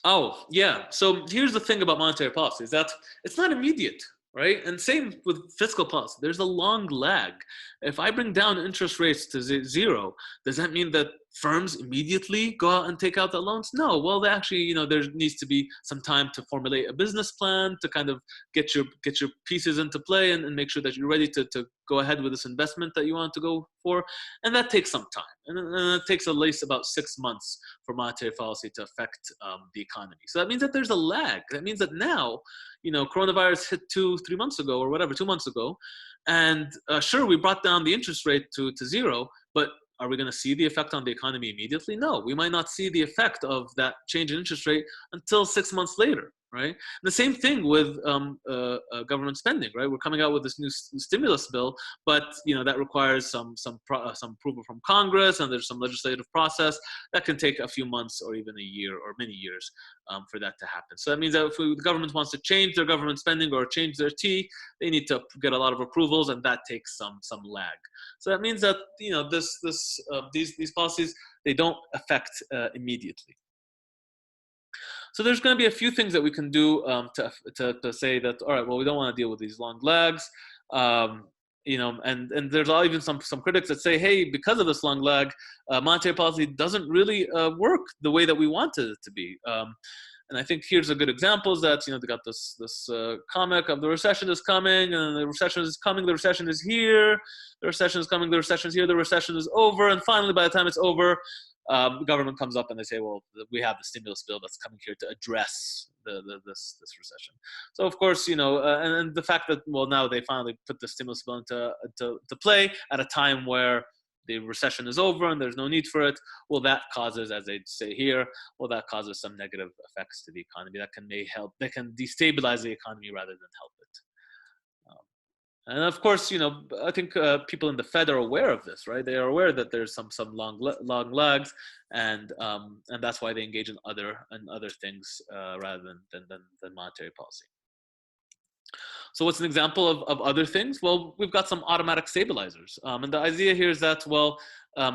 Oh, yeah. So here's the thing about monetary policy, is that it's not immediate, right? And same with fiscal policy. There's a long lag. If I bring down interest rates to zero, does that mean that firms immediately go out and take out the loans? No. Well, they actually, there needs to be some time to formulate a business plan, to kind of get your pieces into play and make sure that you're ready to go ahead with this investment that you want to go for. And that takes some time. And it takes at least about 6 months for monetary policy to affect the economy. So that means that there's a lag. That means that now, coronavirus hit 2-3 months ago or whatever, 2 months ago. And sure, we brought down the interest rate to zero, but are we going to see the effect on the economy immediately? No, we might not see the effect of that change in interest rate until 6 months later, right? And the same thing with government spending, right? We're coming out with this new stimulus bill, but that requires some approval from Congress, and there's some legislative process that can take a few months or even a year or many years for that to happen. So that means that if the government wants to change their government spending or change their T, they need to get a lot of approvals, and that takes some lag. So that means that these policies, they don't affect immediately. So there's going to be a few things that we can do to say that, all right, well, we don't want to deal with these long lags. And there's even some critics that say, hey, because of this long lag, monetary policy doesn't really work the way that we want it to be. And I think here's a good example is that, they got this comic of the recession is coming, and the recession is coming, the recession is here, the recession is coming, the recession is here, the recession is over, and finally, by the time it's over, the government comes up and they say, well, we have the stimulus bill that's coming here to address this recession. So of course, and the fact that, well, now they finally put the stimulus bill into play at a time where the recession is over and there's no need for it, well, that causes, as they say here, well, that causes some negative effects to the economy that can destabilize the economy rather than help it. And of course, I think people in the Fed are aware of this, right? They are aware that there's some long lags, and that's why they engage in other things rather than monetary policy. So what's an example of other things? Well, we've got some automatic stabilizers. And the idea here is that,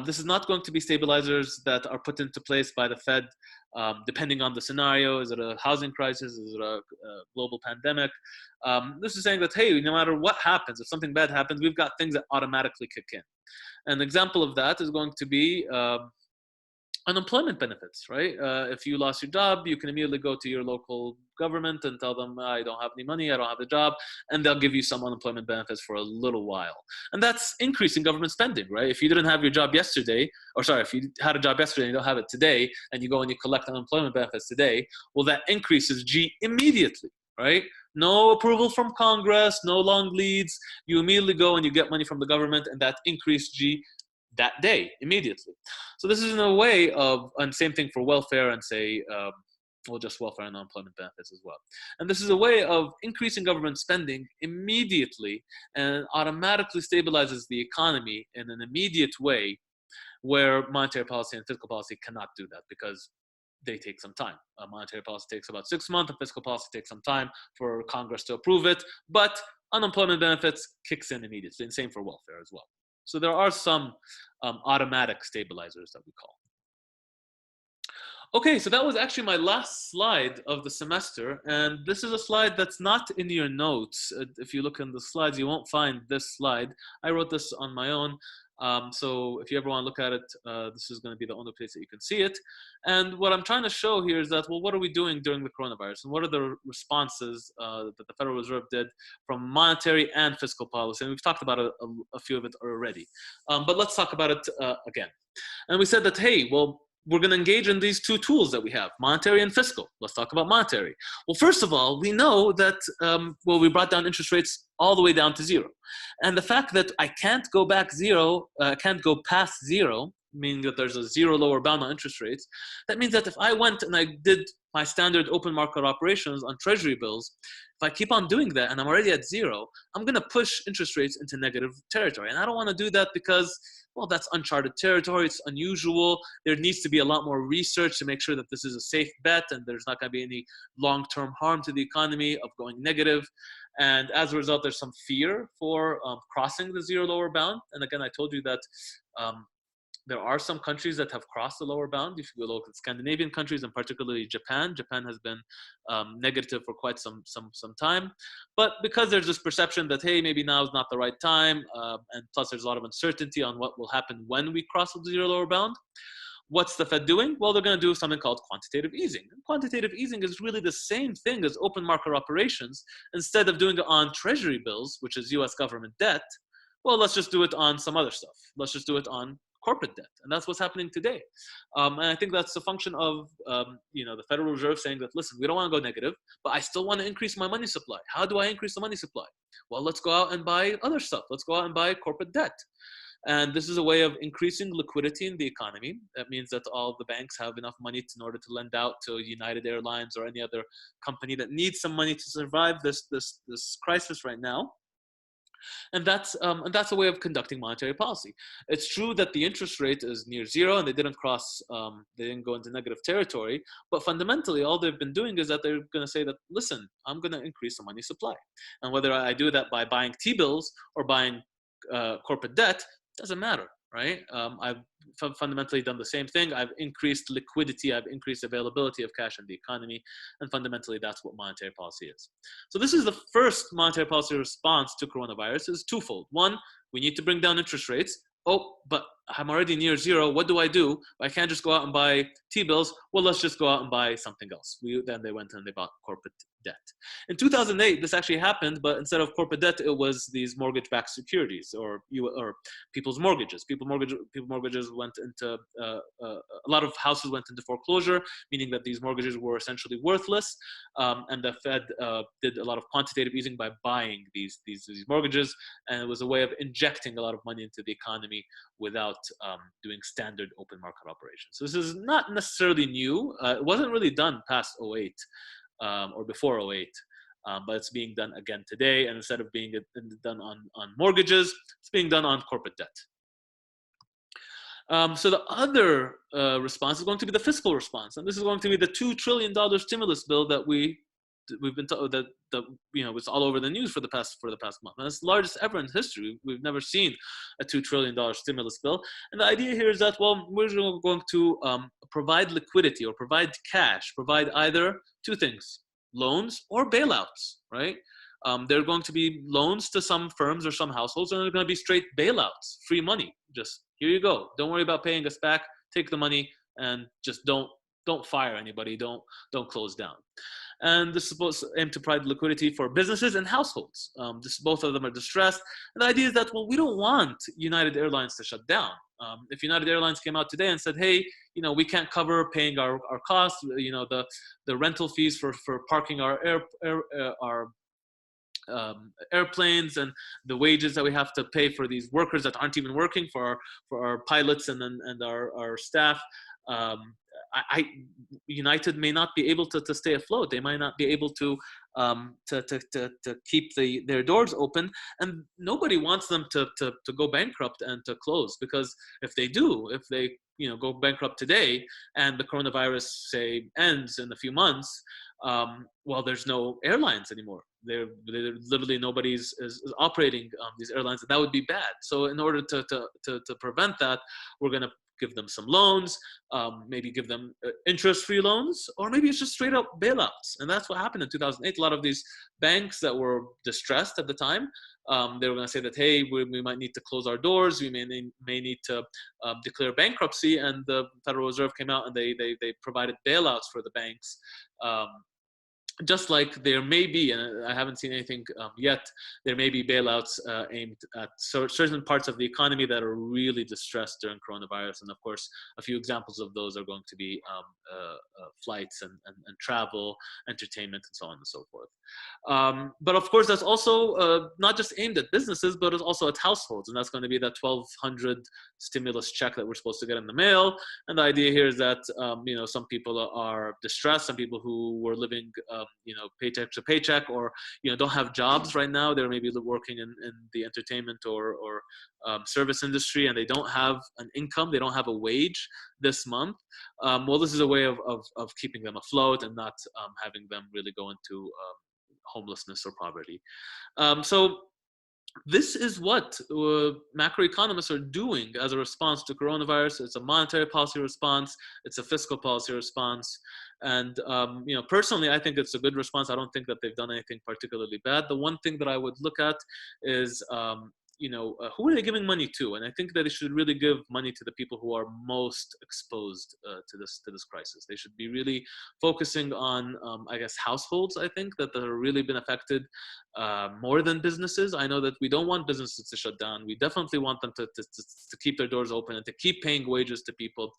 this is not going to be stabilizers that are put into place by the Fed depending on the scenario. Is it a housing crisis? Is it a global pandemic? This is saying that, hey, no matter what happens, if something bad happens, we've got things that automatically kick in. An example of that is going to be unemployment benefits, right? If you lost your job, you can immediately go to your local government and tell them, I don't have any money, I don't have a job, and they'll give you some unemployment benefits for a little while. And that's increasing government spending, right? If you didn't have your job yesterday, if you had a job yesterday and you don't have it today, and you go and you collect unemployment benefits today, well, that increases G immediately, right? No approval from Congress, no long leads. You immediately go and you get money from the government, and that increased G that day immediately. So this is in a way of, and same thing for welfare and say, just welfare and unemployment benefits as well. And this is a way of increasing government spending immediately and automatically stabilizes the economy in an immediate way, where monetary policy and fiscal policy cannot do that because they take some time. Monetary policy takes about 6 months, and fiscal policy takes some time for Congress to approve it, but unemployment benefits kicks in immediately, and same for welfare as well. So there are some automatic stabilizers that we call. Okay, so that was actually my last slide of the semester, and this is a slide that's not in your notes. If you look in the slides, you won't find this slide. I wrote this on my own. So if you ever want to look at it, this is going to be the only place that you can see it. And what I'm trying to show here is that, well, what are we doing during the coronavirus? And what are the responses that the Federal Reserve did from monetary and fiscal policy? And we've talked about a few of it already. But let's talk about it again. And we said that, hey, well, we're going to engage in these two tools that we have, monetary and fiscal. Let's talk about monetary. Well, first of all, we know that, we brought down interest rates all the way down to zero. And the fact that I can't go back zero, can't go past zero, meaning that there's a zero lower bound on interest rates, that means that if I went and I did my standard open market operations on treasury bills, if I keep on doing that and I'm already at zero, I'm going to push interest rates into negative territory. And I don't want to do that because, well, that's uncharted territory. It's unusual. There needs to be a lot more research to make sure that this is a safe bet and there's not going to be any long-term harm to the economy of going negative. And as a result, there's some fear for crossing the zero lower bound. And again, I told you that there are some countries that have crossed the lower bound. If you look at Scandinavian countries and particularly Japan, Japan has been negative for quite some time. But because there's this perception that, hey, maybe now is not the right time, and plus there's a lot of uncertainty on what will happen when we cross the zero lower bound, what's the Fed doing? Well, they're going to do something called quantitative easing. And quantitative easing is really the same thing as open market operations. Instead of doing it on treasury bills, which is US government debt, well, let's just do it on some other stuff. Let's just do it on corporate debt. And that's what's happening today. And I think that's a function of, the Federal Reserve saying that, listen, we don't want to go negative, but I still want to increase my money supply. How do I increase the money supply? Well, let's go out and buy other stuff. Let's go out and buy corporate debt. And this is a way of increasing liquidity in the economy. That means that all the banks have enough money in order to lend out to United Airlines or any other company that needs some money to survive this crisis right now. And that's a way of conducting monetary policy. It's true that the interest rate is near zero and they didn't go into negative territory, but fundamentally all they've been doing is that they're going to say that, listen, I'm going to increase the money supply. And whether I do that by buying T-bills or buying corporate debt, doesn't matter, right? I've fundamentally done the same thing. I've increased liquidity, I've increased availability of cash in the economy, and fundamentally that's what monetary policy is. So this is the first monetary policy response to coronavirus. Is twofold. One, we need to bring down interest rates. Oh, but I'm already near zero. What do? I can't just go out and buy T-bills. Well, let's just go out and buy something else. Then they went and they bought corporate debt. In 2008, this actually happened, but instead of corporate debt, it was these mortgage-backed securities or people's mortgages. People mortgages went into a lot of houses went into foreclosure, meaning that these mortgages were essentially worthless, and the Fed did a lot of quantitative easing by buying these mortgages, and it was a way of injecting a lot of money into the economy without doing standard open market operations. So this is not necessarily new. It wasn't really done past '08 or before '08. But it's being done again today, and instead of being done on mortgages, it's being done on corporate debt. So the other response is going to be the fiscal response, and this is going to be the $2 trillion stimulus bill that we've been told that it's all over the news for the past month. And it's the largest ever in history. We've never seen a $2 trillion stimulus bill. And the idea here is that, well, we're going to provide liquidity or provide cash, provide either two things: loans or bailouts, right? There are going to be loans to some firms or some households, and they're going to be straight bailouts, free money. Just here you go. Don't worry about paying us back. Take the money and just don't fire anybody. Don't close down. And this is supposed to aim to provide liquidity for businesses and households. Both of them are distressed. And the idea is that, well, we don't want United Airlines to shut down. If United Airlines came out today and said, hey, we can't cover paying our costs, the rental fees for parking our airplanes and the wages that we have to pay for these workers that aren't even working, for our pilots and our staff, United may not be able to stay afloat. They might not be able to keep their doors open, and nobody wants them to go bankrupt and to close, because if they go bankrupt today and the coronavirus, say, ends in a few months, well, there's no airlines anymore. They're literally nobody's is operating these airlines, and that would be bad. So in order to prevent that, we're going to give them some loans, maybe give them interest-free loans, or maybe it's just straight up bailouts. And that's what happened in 2008. A lot of these banks that were distressed at the time, they were going to say that, hey, we might need to close our doors, we may need to declare bankruptcy, and the Federal Reserve came out and they provided bailouts for the banks. Just like there may be, and I haven't seen anything yet, there may be bailouts aimed at certain parts of the economy that are really distressed during coronavirus. And of course, a few examples of those are going to be flights and travel, entertainment, and so on and so forth. But of course, that's also not just aimed at businesses, but it's also at households. And that's going to be that $1,200 stimulus check that we're supposed to get in the mail. And the idea here is that, some people are distressed, some people who were living paycheck to paycheck, or don't have jobs right now. They're maybe working in the entertainment or service industry, and they don't have an income, they don't have a wage this month. Well, this is a way of keeping them afloat and not having them really go into homelessness or poverty. So this is what macroeconomists are doing as a response to coronavirus. It's a monetary policy response. It's a fiscal policy response. And, personally, I think it's a good response. I don't think that they've done anything particularly bad. The one thing that I would look at is, who are they giving money to? And I think that they should really give money to the people who are most exposed to this crisis. They should be really focusing on, households. I think that have really been affected more than businesses. I know that we don't want businesses to shut down. We definitely want them to keep their doors open and to keep paying wages to people.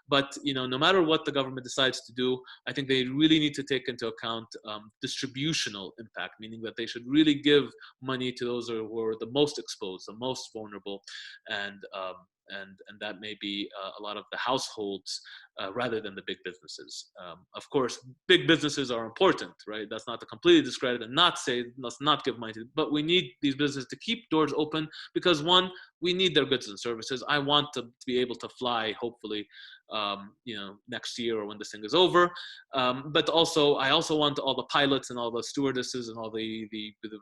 But, no matter what the government decides to do, I think they really need to take into account distributional impact, meaning that they should really give money to those who are the most exposed, the most vulnerable, and that may be a lot of the households rather than the big businesses. Of course, big businesses are important, right? That's not to completely discredit and not say let's not give money to, but we need these businesses to keep doors open because, one, we need their goods and services. I want to be able to fly, hopefully, next year or when this thing is over. But also, I also want all the pilots and all the stewardesses and all the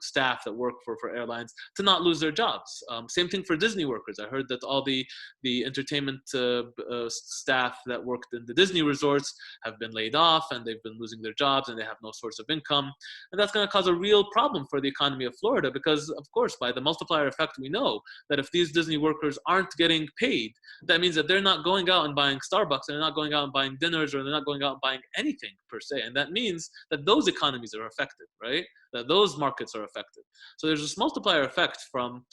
staff that work for airlines to not lose their jobs. Same thing for Disney workers. I heard that all the entertainment staff that worked in the Disney resorts have been laid off, and they've been losing their jobs, and they have no source of income. And that's going to cause a real problem for the economy of Florida because, of course, by the multiplier effect, we know that if these these Disney workers aren't getting paid, that means that they're not going out and buying Starbucks, and they're not going out and buying dinners, or they're not going out and buying anything per se. And that means that those economies are affected, right? That those markets are affected. So there's this multiplier effect from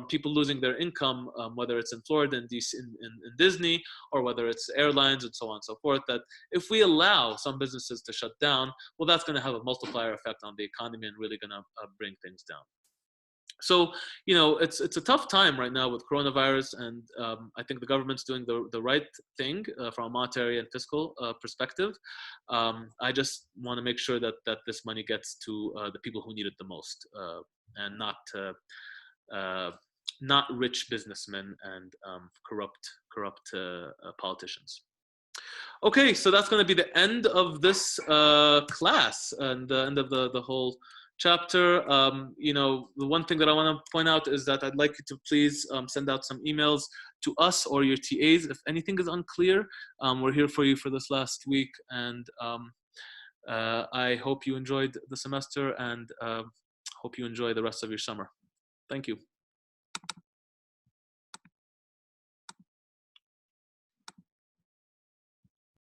people losing their income, whether it's in Florida and DC, in Disney, or whether it's airlines and so on and so forth, that if we allow some businesses to shut down, well, that's going to have a multiplier effect on the economy and really going to bring things down. So, it's a tough time right now with coronavirus, and I think the government's doing the right thing from a monetary and fiscal perspective. I just want to make sure that this money gets to the people who need it the most, and not rich businessmen and corrupt politicians. Okay, so that's going to be the end of this class and the end of the whole chapter. The one thing that I want to point out is that I'd like you to please send out some emails to us or your TAs if anything is unclear. We're here for you for this last week, and I hope you enjoyed the semester, and hope you enjoy the rest of your summer. Thank you.